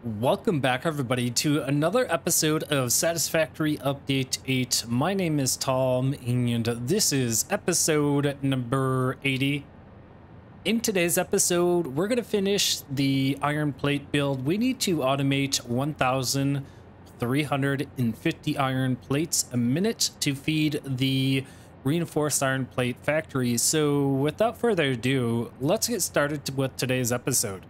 Welcome back, everybody, to another episode of Satisfactory Update 8. My name is Tom, and this is episode number 80. In today's episode, we're going to finish the iron plate build. We need to automate 1,350 iron plates a minute to feed the reinforced iron plate factory. So without further ado, let's get started with today's episode.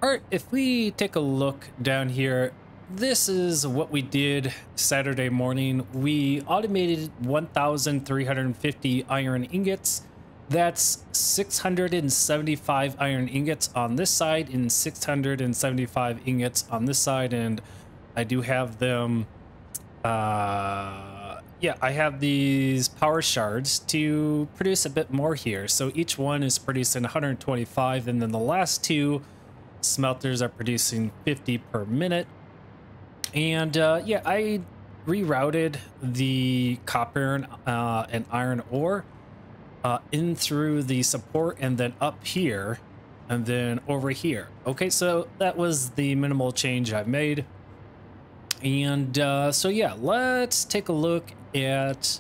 Alright, if we take a look down here, this is what we did Saturday morning. We automated 1,350 iron ingots. That's 675 iron ingots on this side and 675 ingots on this side. And I do have them, I have these power shards to produce a bit more here. So each one is producing 125, and then the last two smelters are producing 50 per minute. And I rerouted the copper and iron ore in through the support and then up here and then over here. Okay, so that was the minimal change I made. And let's take a look at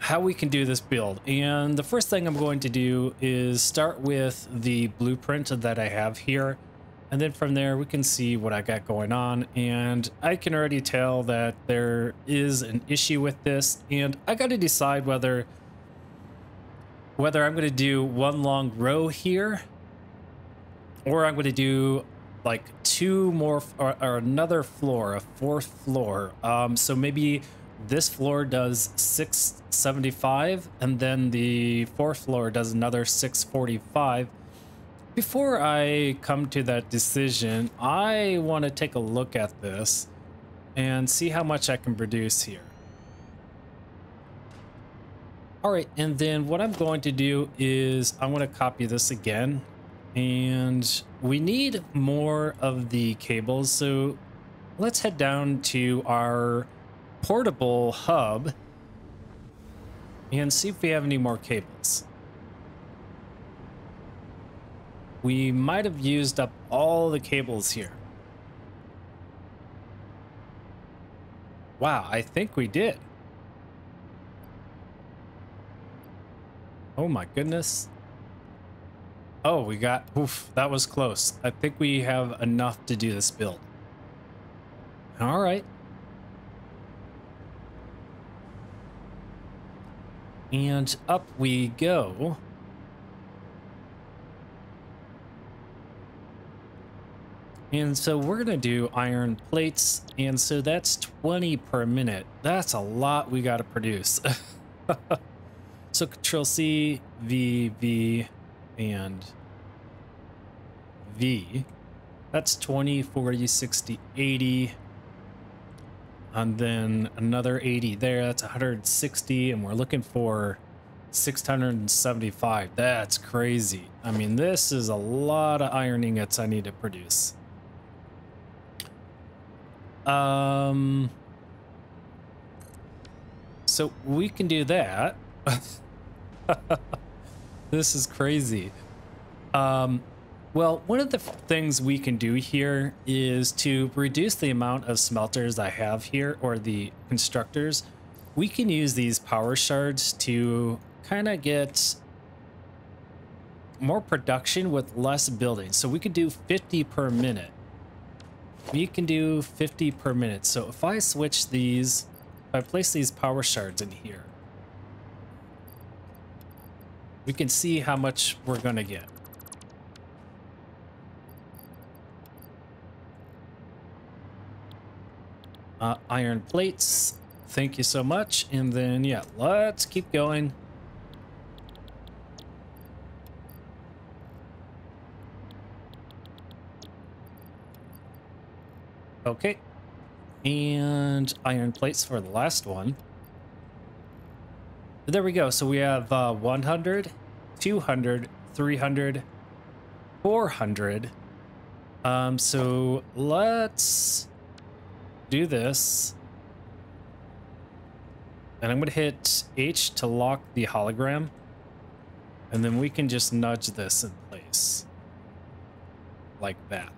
how we can do this build. And the first thing I'm going to do is start with the blueprint that I have here, and then from there we can see what I got going on. And I can already tell that there is an issue with this, and I got to decide whether I'm going to do one long row here, or I'm going to do like two more or another floor, a fourth floor. So maybe this floor does 675, and then the fourth floor does another 645. Before I come to that decision, I want to take a look at this and see how much I can produce here. All right, and then what I'm going to do is I'm going to copy this again, and we need more of the cables. So let's head down to our portable hub and see if we have any more cables. We might have used up all the cables here. Wow, I think we did. Oh my goodness. Oh, we got, oof, that was close. I think we have enough to do this build. All right. And up we go. And so we're going to do iron plates. And so that's 20 per minute. That's a lot we got to produce. So Control C, V, V, and V. That's 20, 40, 60, 80. And then another 80 there. That's 160. And we're looking for 675. That's crazy. I mean, this is a lot of iron ingots I need to produce. So we can do that. This is crazy. Well, one of the things we can do here is to reduce the amount of smelters I have here, or the constructors. We can use these power shards to kind of get more production with less building. So we could do 50 per minute. We can do 50 per minute. So if I switch these, if I place these power shards in here, we can see how much we're going to get. Iron plates, thank you so much. And then, yeah, let's keep going. Okay, and iron plates for the last one. There we go. So we have 100, 200, 300, 400. So let's do this. And I'm going to hit H to lock the hologram. And then we can just nudge this in place. like that.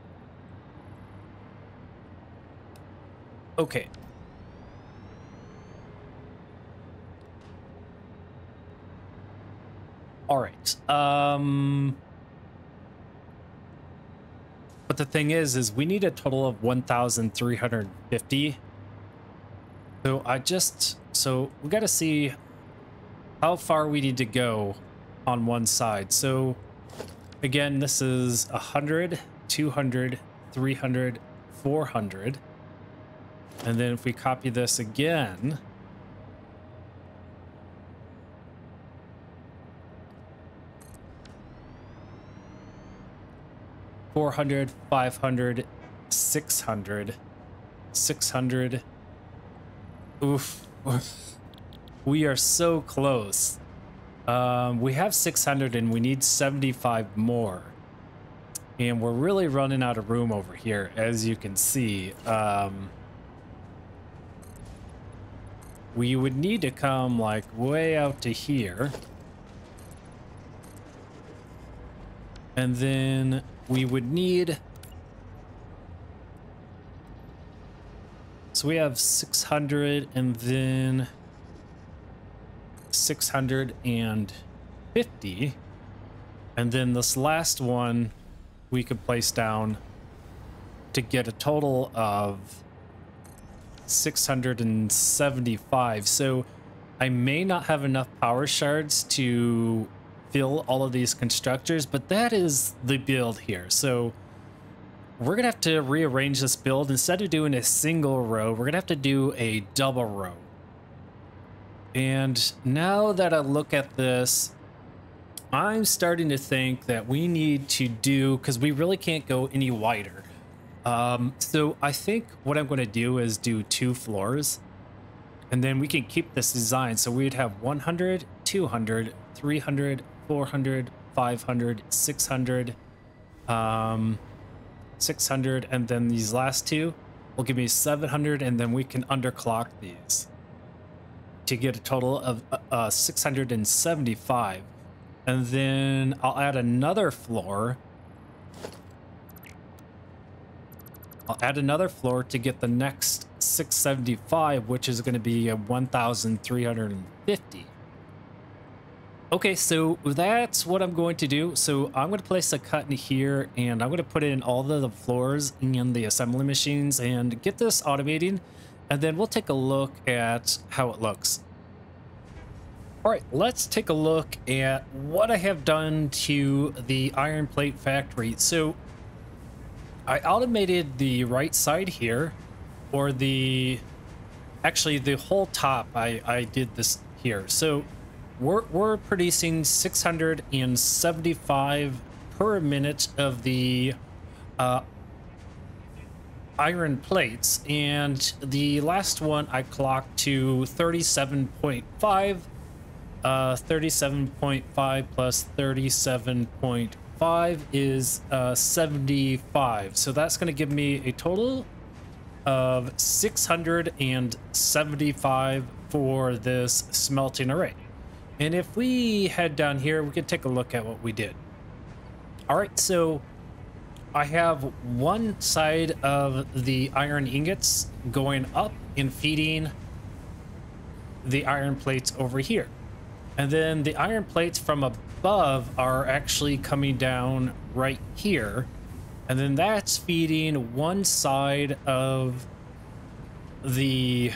Okay. All right. But the thing is we need a total of 1,350. So we got to see how far we need to go on one side. So again, this is 100, 200, 300, 400. And then if we copy this again, $400, $500, $600, $600. Oof. We are so close. We have 600 and we need 75 more. And we're really running out of room over here, as you can see. We would need to come like way out to here. And then we would need... So we have 600 and then 650. And then this last one we could place down to get a total of 675. So I may not have enough power shards to fill all of these constructors, but that is the build here. So we're gonna have to rearrange this build. Instead of doing a single row, we're gonna have to do a double row. And now that I look at this, I'm starting to think that we need to do, because we really can't go any wider. So I think what I'm going to do is do 2 floors, and then we can keep this design. So we'd have 100, 200, 300, 400, 500, 600, 600, and then these last 2 will give me 700, and then we can underclock these to get a total of 675. And then I'll add another floor. I'll add another floor to get the next 675, which is going to be a 1,350. Okay, so that's what I'm going to do. So I'm going to place a cut in here, and I'm going to put in all the floors in the assembly machines and get this automating, and then we'll take a look at how it looks. All right, let's take a look at what I have done to the iron plate factory. So I automated the right side here, or actually the whole top. I did this here. So we're producing 675 per minute of the iron plates, and the last one I clocked to 37.5. 37.5 plus 37.5 is 75. So that's going to give me a total of 675 for this smelting array. And if we head down here, we can take a look at what we did. All right, so I have one side of the iron ingots going up and feeding the iron plates over here. And then the iron plates from above are actually coming down right here. And then that's feeding one side of the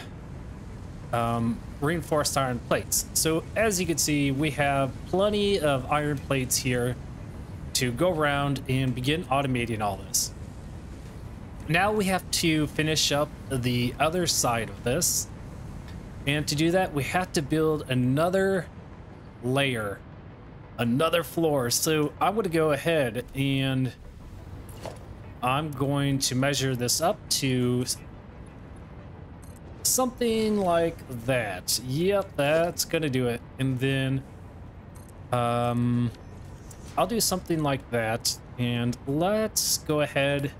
reinforced iron plates. So as you can see, we have plenty of iron plates here to go around and begin automating all this. Now we have to finish up the other side of this. And to do that, we have to build another layer, another floor. So I'm going to go ahead and I'm going to measure this up to something like that. Yep, that's going to do it. And then I'll do something like that. And let's go ahead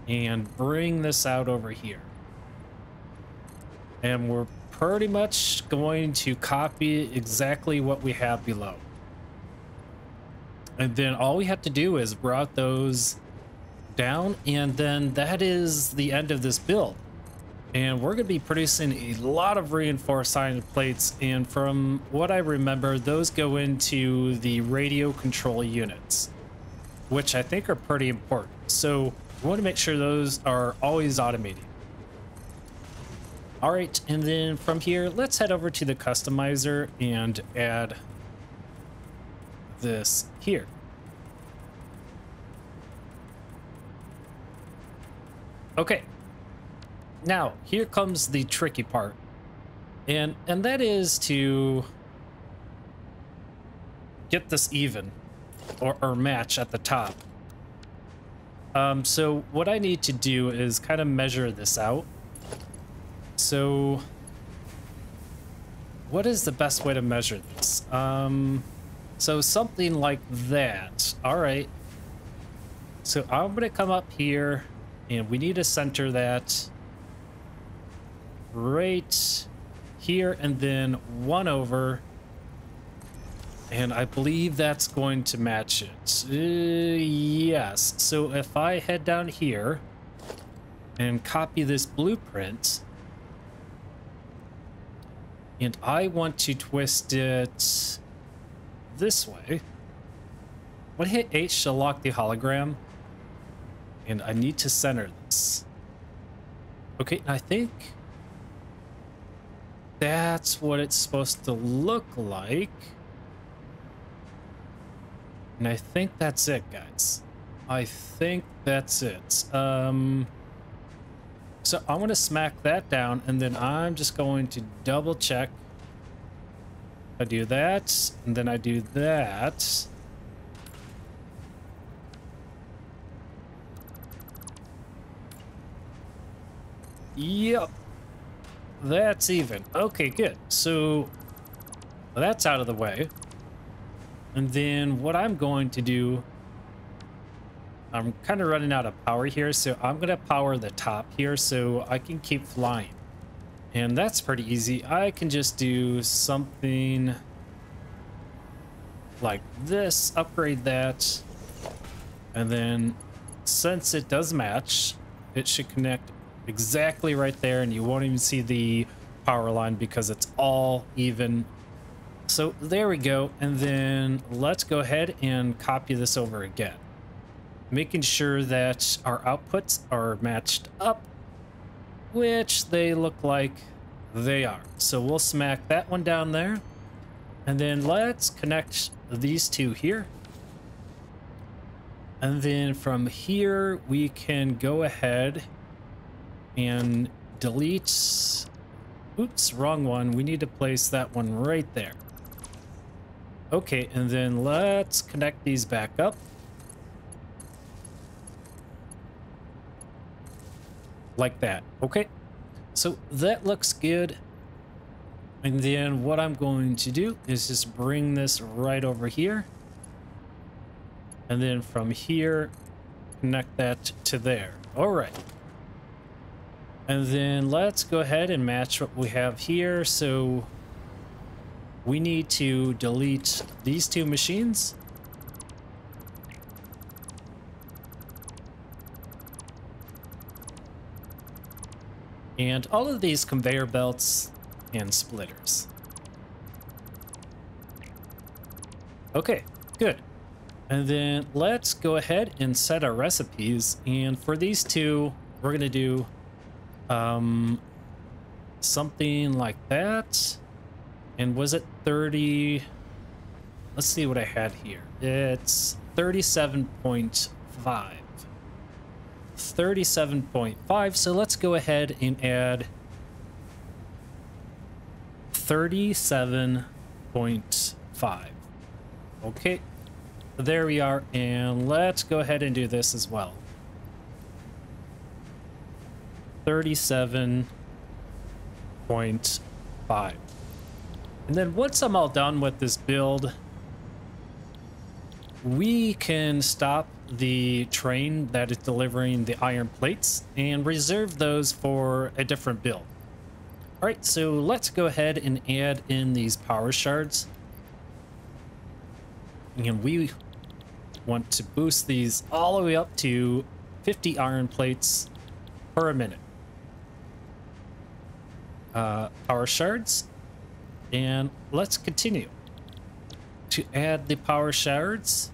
and bring this out over here. And we're pretty much going to copy exactly what we have below. And then all we have to do is route those down, and then that is the end of this build. And we're going to be producing a lot of reinforced iron plates, and from what I remember, those go into the radio control units, which I think are pretty important. So we want to make sure those are always automated. All right, and then from here, let's head over to the customizer and add this here. Okay. Now, here comes the tricky part, and that is to get this even or match at the top. So what I need to do is kind of measure this out. So what is the best way to measure this? So something like that. All right. So I'm going to come up here, and we need to center that right here, and then 1 over, and I believe that's going to match it. Yes. So if I head down here and copy this blueprint, and I want to twist it this way, I'm gonna hit H to lock the hologram, and I need to center this. Okay, I think that's what it's supposed to look like. And I think that's it, guys. I think that's it. So I'm going to smack that down, and then I'm just going to double check. I do that, and then I do that. Yep. That's even. Okay, good. So that's out of the way. And then what I'm going to do, I'm kind of running out of power here, so I'm going to power the top here so I can keep flying. And that's pretty easy. I can just do something like this, upgrade that, and then since it does match, it should connect exactly right there, and you won't even see the power line because it's all even. So there we go. And then let's go ahead and copy this over again, making sure that our outputs are matched up, which they look like they are. So we'll smack that one down there, and then let's connect these two here. And then from here we can go ahead and delete. Oops, wrong one. We need to place that one right there. Okay, and then let's connect these back up. Like that. Okay, so that looks good. And then what I'm going to do is just bring this right over here. And then from here, connect that to there. All right. And then let's go ahead and match what we have here. So we need to delete these two machines. And all of these conveyor belts and splitters. Okay, good. And then let's go ahead and set our recipes. And for these two, we're going to do something like that. And was it 30? Let's see what I had here. It's 37.5. 37.5. So let's go ahead and add 37.5. Okay, there we are. And let's go ahead and do this as well. 37.5. And then once I'm all done with this build, we can stop the train that is delivering the iron plates and reserve those for a different build. All right, so let's go ahead and add in these power shards. And we want to boost these all the way up to 50 iron plates per minute. Power shards. And let's continue to add the power shards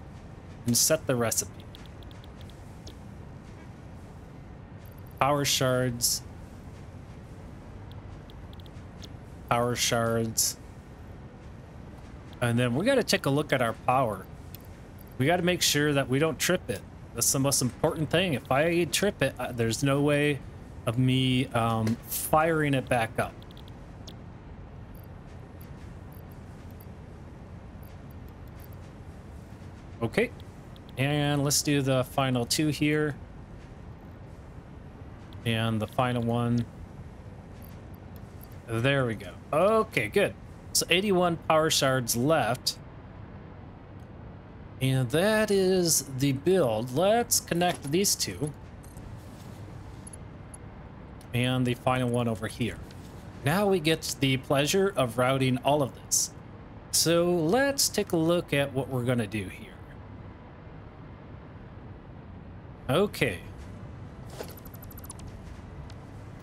and set the recipe. Power shards. Power shards. And then we got to take a look at our power. We got to make sure that we don't trip it. That's the most important thing. If I trip it, there's no way of me firing it back up. Okay, and let's do the final two here. And the final one. There we go. Okay, good. So 81 power shards left. And that is the build. Let's connect these two. And the final one over here. Now we get the pleasure of routing all of this. So let's take a look at what we're going to do here. Okay.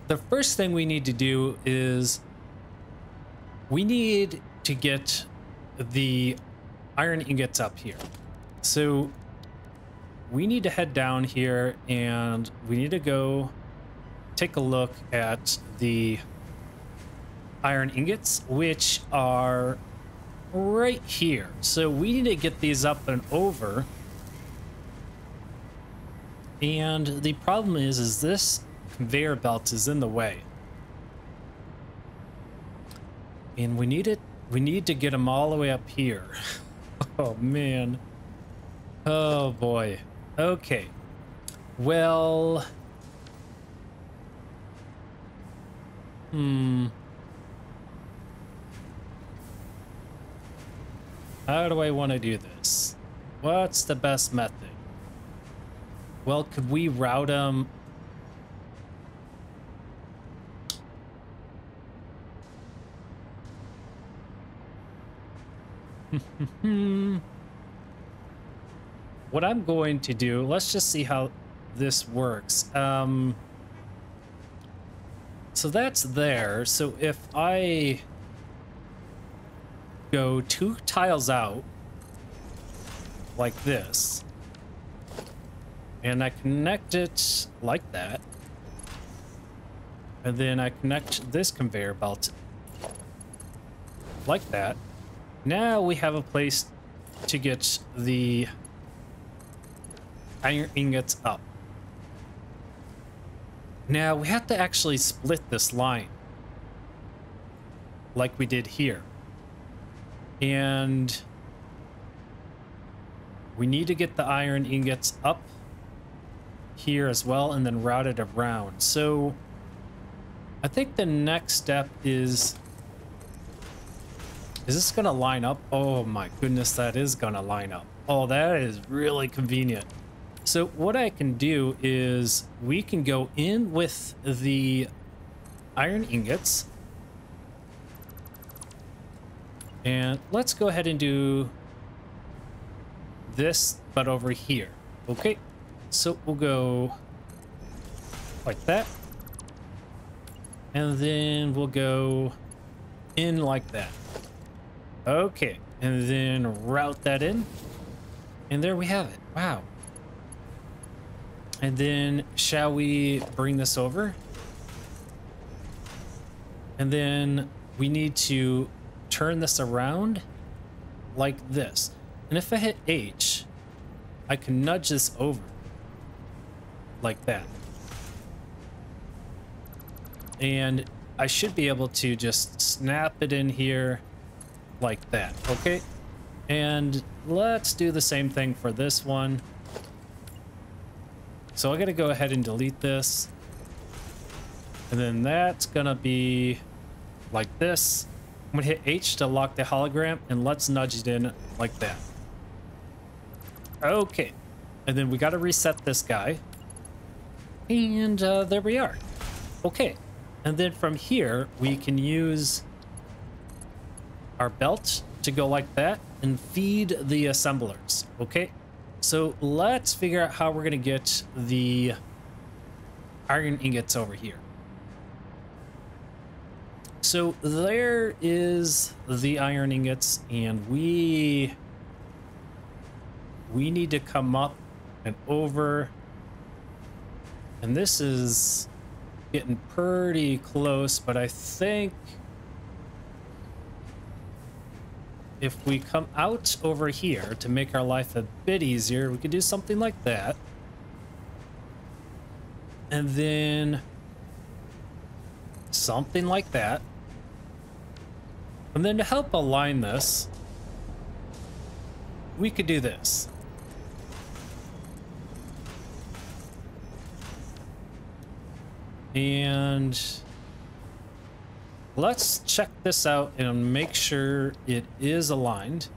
The first thing we need to do is we need to get the iron ingots up here. So we need to head down here and we need to go take a look at the iron ingots, which are right here. So we need to get these up and over. And the problem is this conveyor belt is in the way. And we need to get them all the way up here. Oh man. Oh boy. Okay. Well, how do I want to do this? What's the best method? Well, could we route them? What I'm going to do, let's just see how this works. So that's there. So if I go 2 tiles out like this, and I connect it like that, and then I connect this conveyor belt like that, now we have a place to get the iron ingots up. Now we have to actually split this line like we did here. And we need to get the iron ingots up here as well and then route it around. So I think the next step is this gonna line up? Oh my goodness, that is gonna line up. Oh, that is really convenient. So what I can do is we can go in with the iron ingots. And let's go ahead and do this, but over here. Okay, so we'll go like that. And then we'll go in like that. Okay, and then route that in. And there we have it. Wow. And then shall we bring this over? And then we need to turn this around like this. And if I hit H, I can nudge this over like that. And I should be able to just snap it in here like that. Okay. And let's do the same thing for this one. So I gotta go ahead and delete this. And then that's gonna be like this. I'm gonna hit H to lock the hologram, and let's nudge it in like that. Okay. And then we gotta reset this guy. And there we are. Okay. And then from here, we can use our belt to go like that and feed the assemblers. Okay. So let's figure out how we're gonna get the iron ingots over here. So there is the iron ingots, and we need to come up and over, and this is getting pretty close, but I think if we come out over here to make our life a bit easier, we could do something like that. And then something like that. And then to help align this, we could do this. And let's check this out and make sure it is aligned.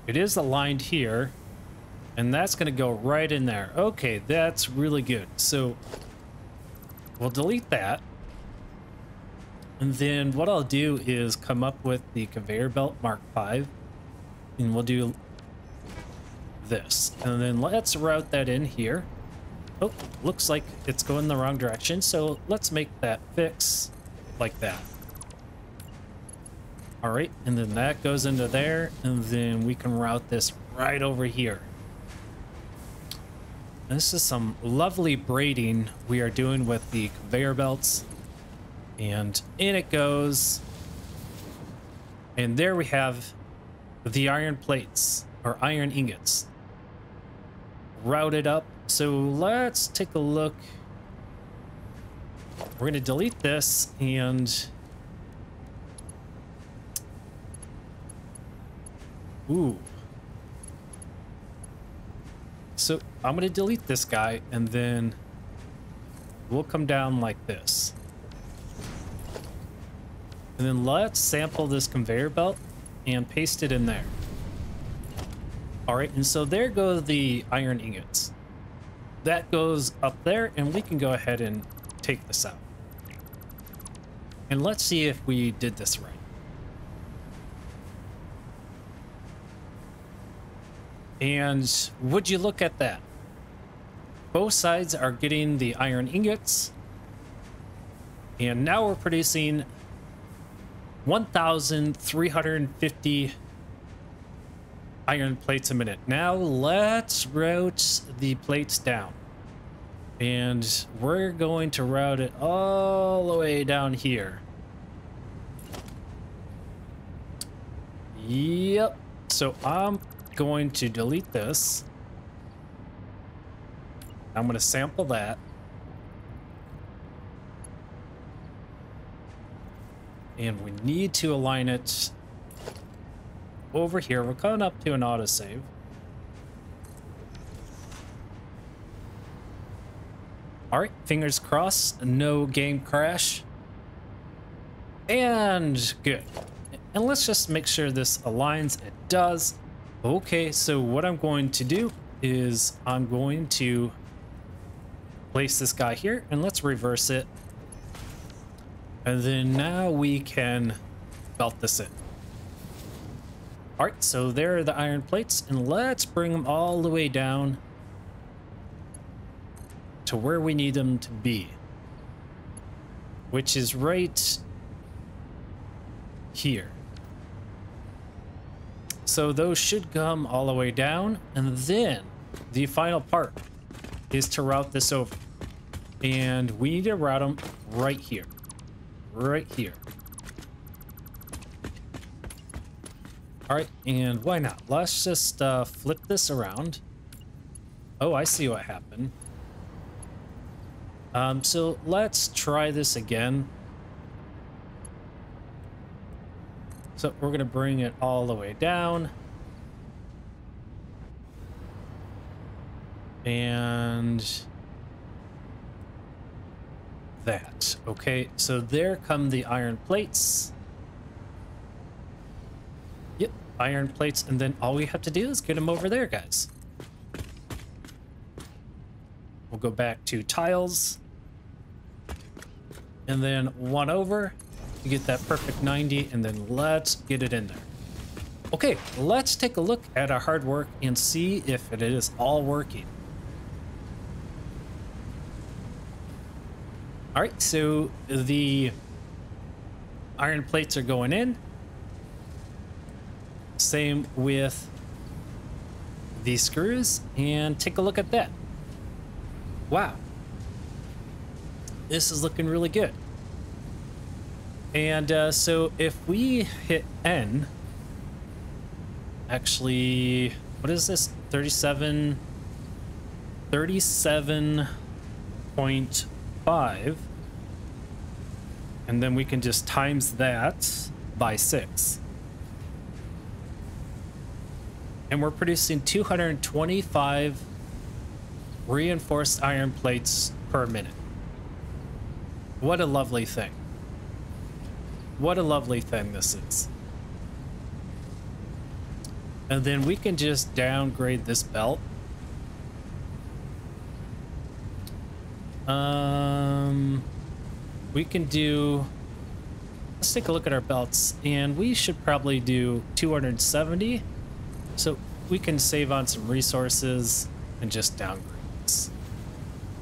It is aligned here, and that's going to go right in there. Okay, that's really good. So we'll delete that. And then what I'll do is come up with the conveyor belt Mark 5, and we'll do this. And then let's route that in here. Oh, looks like it's going the wrong direction. So let's make that fix like that. All right, and then that goes into there, and then we can route this right over here. This is some lovely braiding we are doing with the conveyor belts. And in it goes. And there we have the iron plates, or iron ingots, routed up. So let's take a look. We're going to delete this, and ooh. So I'm going to delete this guy, and then we'll come down like this. And then let's sample this conveyor belt and paste it in there. All right, and so there go the iron ingots. That goes up there, and we can go ahead and take this out. And let's see if we did this right. And would you look at that? Both sides are getting the iron ingots. And now we're producing 1,350 iron plates a minute. Now let's route the plates down. And we're going to route it all the way down here. Yep. So I'm going to delete this. I'm going to sample that. And we need to align it over here. We're coming up to an autosave. All right, fingers crossed, no game crash. And good. And let's just make sure this aligns. It does. Okay, so what I'm going to do is I'm going to place this guy here, and let's reverse it. And then now we can belt this in. All right, so there are the iron plates, and let's bring them all the way down to where we need them to be, which is right here. So those should come all the way down, and then the final part is to route this over. And we need to route them right here. Right here. All right, and why not? Let's just flip this around. Oh, I see what happened. So let's try this again. So we're gonna bring it all the way down. And that. Okay, so there come the iron plates. Yep, iron plates, and then all we have to do is get them over there, guys. We'll go back to tiles, and then one over, to get that perfect 90, and then let's get it in there. Okay, let's take a look at our hard work and see if it is all working. All right, so the iron plates are going in. Same with the screws, and take a look at that. Wow. This is looking really good. And so if we hit N, actually, what is this? 37.5. And then we can just times that by 6. And we're producing 225 reinforced iron plates per minute. What a lovely thing. What a lovely thing this is. And then we can just downgrade this belt. We can do, let's take a look at our belts, and we should probably do 270. So we can save on some resources and just downgrade this.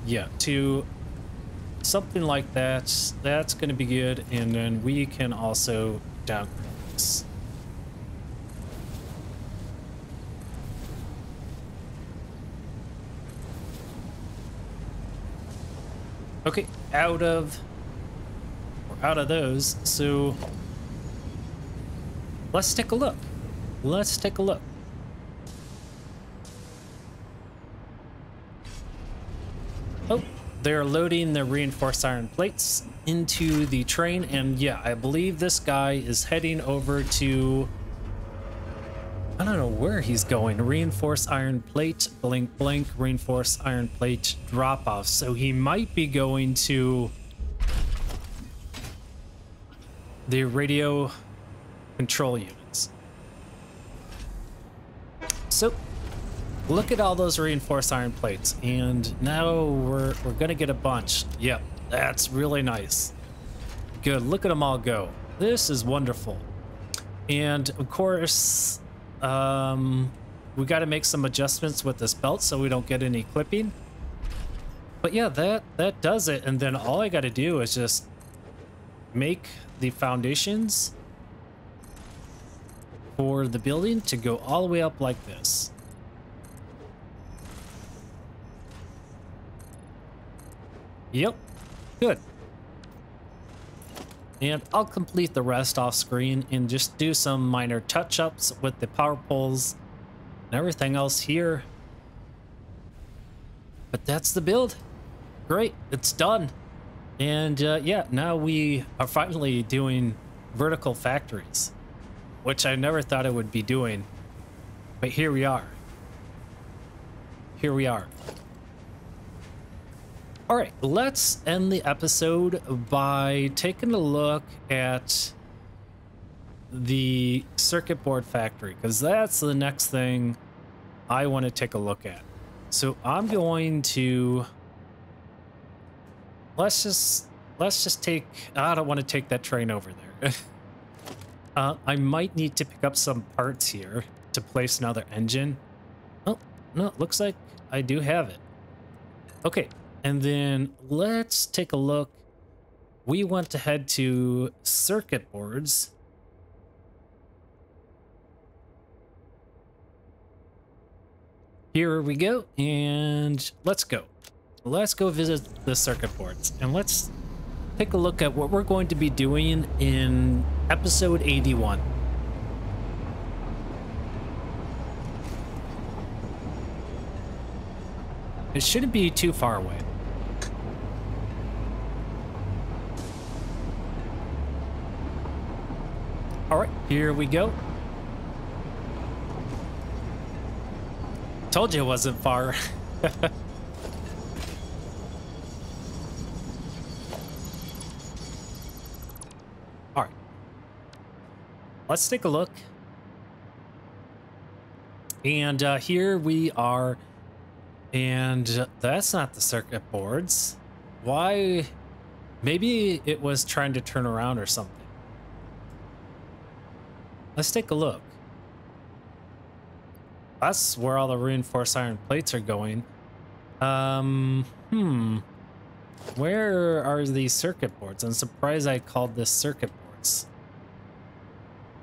Yeah, to something like that. That's going to be good. And then we can also downgrade this. Okay, out of those. So let's take a look. Let's take a look. Oh, they're loading the reinforced iron plates into the train, and yeah, I believe this guy is heading over to, I don't know where he's going. Reinforced iron plate, blink, blink, reinforced iron plate drop off. So he might be going to the radio control units. So look at all those reinforced iron plates, and now we're gonna get a bunch. Yep, that's really nice. Good, look at them all go. This is wonderful. And of course, we got to make some adjustments with this belt so we don't get any clipping. But yeah, that does it. And then all I got to do is just make the foundations for the building to go all the way up like this. Yep, good. And I'll complete the rest off screen and just do some minor touch-ups with the power poles and everything else here. But that's the build. Great, it's done. And yeah, now we are finally doing vertical factories, which I never thought I would be doing. But here we are. Here we are. All right, let's end the episode by taking a look at the circuit board factory, because that's the next thing I want to take a look at. So I'm going to, let's just take, I don't want to take that train over there. I might need to pick up some parts here to place another engine. Oh, no, it looks like I do have it. Okay. And then let's take a look. We want to head to circuit boards. Here we go. And let's go. Let's go visit the circuit boards. And let's take a look at what we're going to be doing in episode 81. It shouldn't be too far away. All right, here we go. Told you it wasn't far. All right. Let's take a look. And here we are. And that's not the circuit boards. Why? Maybe it was trying to turn around or something. Let's take a look. That's where all the reinforced iron plates are going. Where are these circuit boards? I'm surprised I called this circuit boards.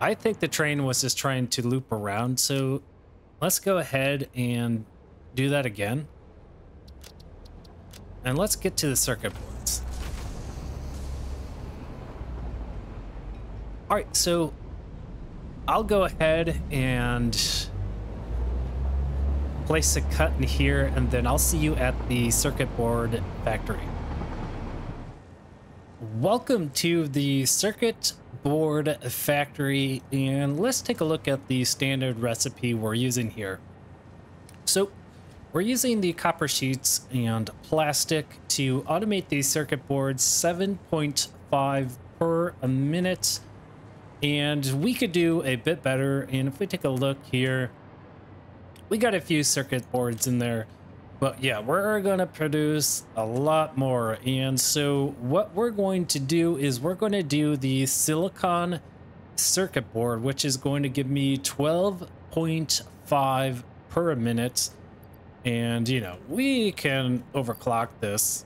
I think the train was just trying to loop around, so let's go ahead and do that again. And let's get to the circuit boards. All right, so I'll go ahead and place a cut in here, and then I'll see you at the circuit board factory. Welcome to the circuit board factory, and let's take a look at the standard recipe we're using here. So we're using the copper sheets and plastic to automate these circuit boards 7.5 per a minute, and we could do a bit better. And if we take a look here, we got a few circuit boards in there, but yeah, we're gonna produce a lot more. And so what we're going to do is we're going to do the silicon circuit board, which is going to give me 12.5 per a minute. And you know, we can overclock this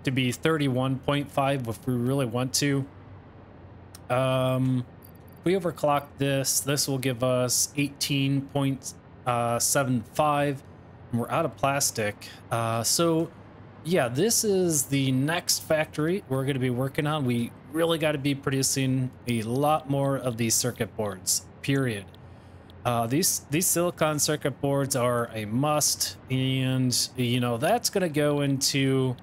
to be 31.5 if we really want to. If we overclock this will give us 18.75, and we're out of plastic. So yeah, this is the next factory we're going to be working on. We really got to be producing a lot more of these circuit boards, period. These silicon circuit boards are a must, and you know, that's going to go into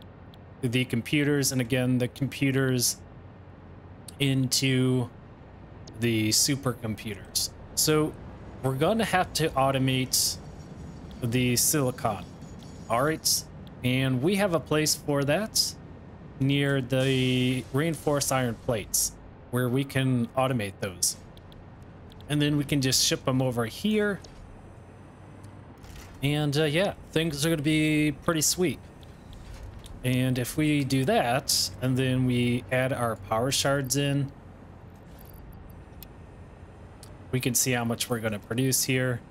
the computers, and again, the computers into the supercomputers. So we're going to have to automate the silicon. All right, and we have a place for that near the reinforced iron plates where we can automate those, and then we can just ship them over here. And yeah, things are going to be pretty sweet. And if we do that, and then we add our power shards in, we can see how much we're going to produce here.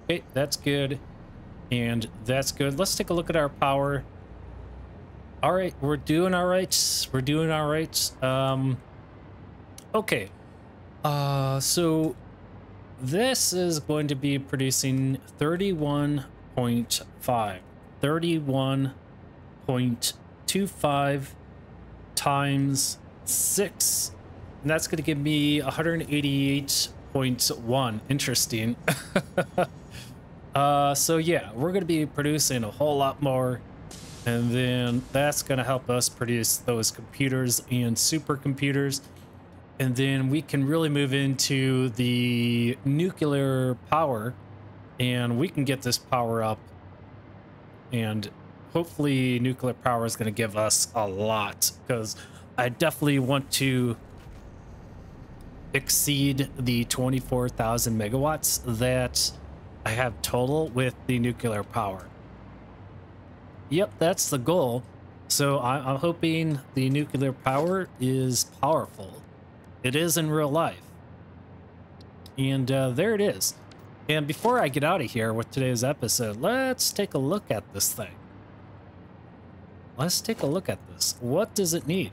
Okay, that's good. And that's good. Let's take a look at our power. All right, we're doing all right. We're doing all right. Okay. So this is going to be producing 31.25 times 6. And that's going to give me 188.1. Interesting. So yeah, we're going to be producing a whole lot more, and then that's going to help us produce those computers and supercomputers. And then we can really move into the nuclear power, and we can get this power up, and hopefully nuclear power is going to give us a lot, because I definitely want to exceed the 24,000 megawatts that I have total with the nuclear power. Yep, that's the goal. So I'm hoping the nuclear power is powerful. It is in real life. And there it is. And before I get out of here with today's episode, let's take a look at this thing. Let's take a look at this. What does it need?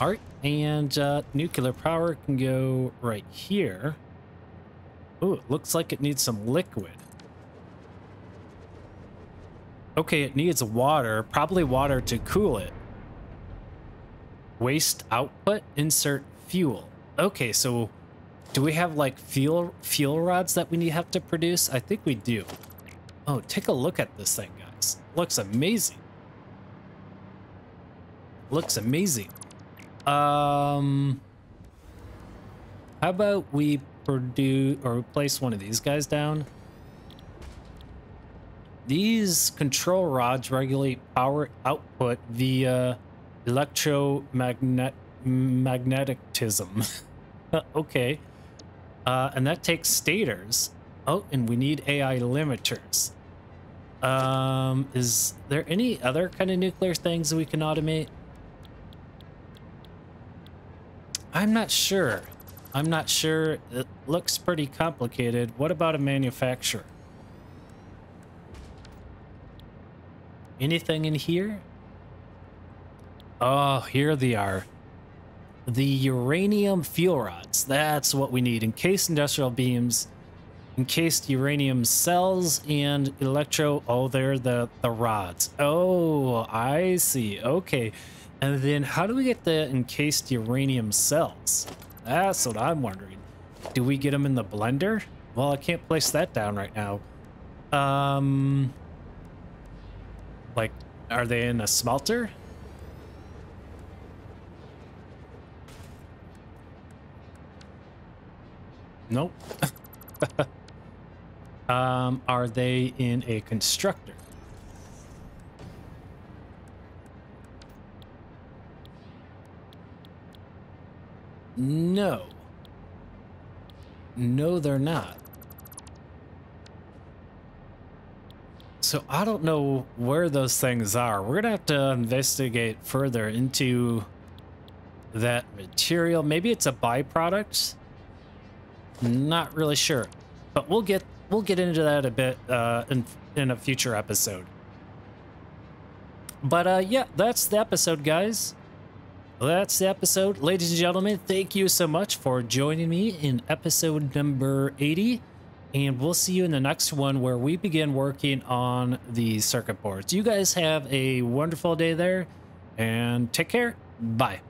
All right, and nuclear power can go right here. Oh, it looks like it needs some liquid. Okay, it needs water, probably water to cool it. Waste output, insert fuel. Okay, so do we have like fuel rods that we have to produce? I think we do. Oh, take a look at this thing, guys. Looks amazing. Looks amazing. How about we produce or place one of these guys down? These control rods regulate power output via electromagnetic magnetism. Okay. And that takes stators. Oh, and we need AI limiters. Is there any other kind of nuclear things we can automate? I'm not sure. I'm not sure. It looks pretty complicated. What about a manufacturer? Anything in here? Oh, here they are. The uranium fuel rods. That's what we need. Encased industrial beams, encased uranium cells, and oh, they're the rods. Oh, I see. Okay. And then how do we get the encased uranium cells? That's what I'm wondering. Do we get them in the blender? Well, I can't place that down right now. Like, are they in a smelter? Nope. Are they in a constructor? No. No, they're not. So I don't know where those things are. We're gonna have to investigate further into that material. Maybe it's a byproduct. Not really sure, but we'll get into that a bit in a future episode. But yeah, that's the episode, guys. That's the episode. Ladies and gentlemen, thank you so much for joining me in episode number 80. And we'll see you in the next one where we begin working on the circuit boards. You guys have a wonderful day there and take care. Bye.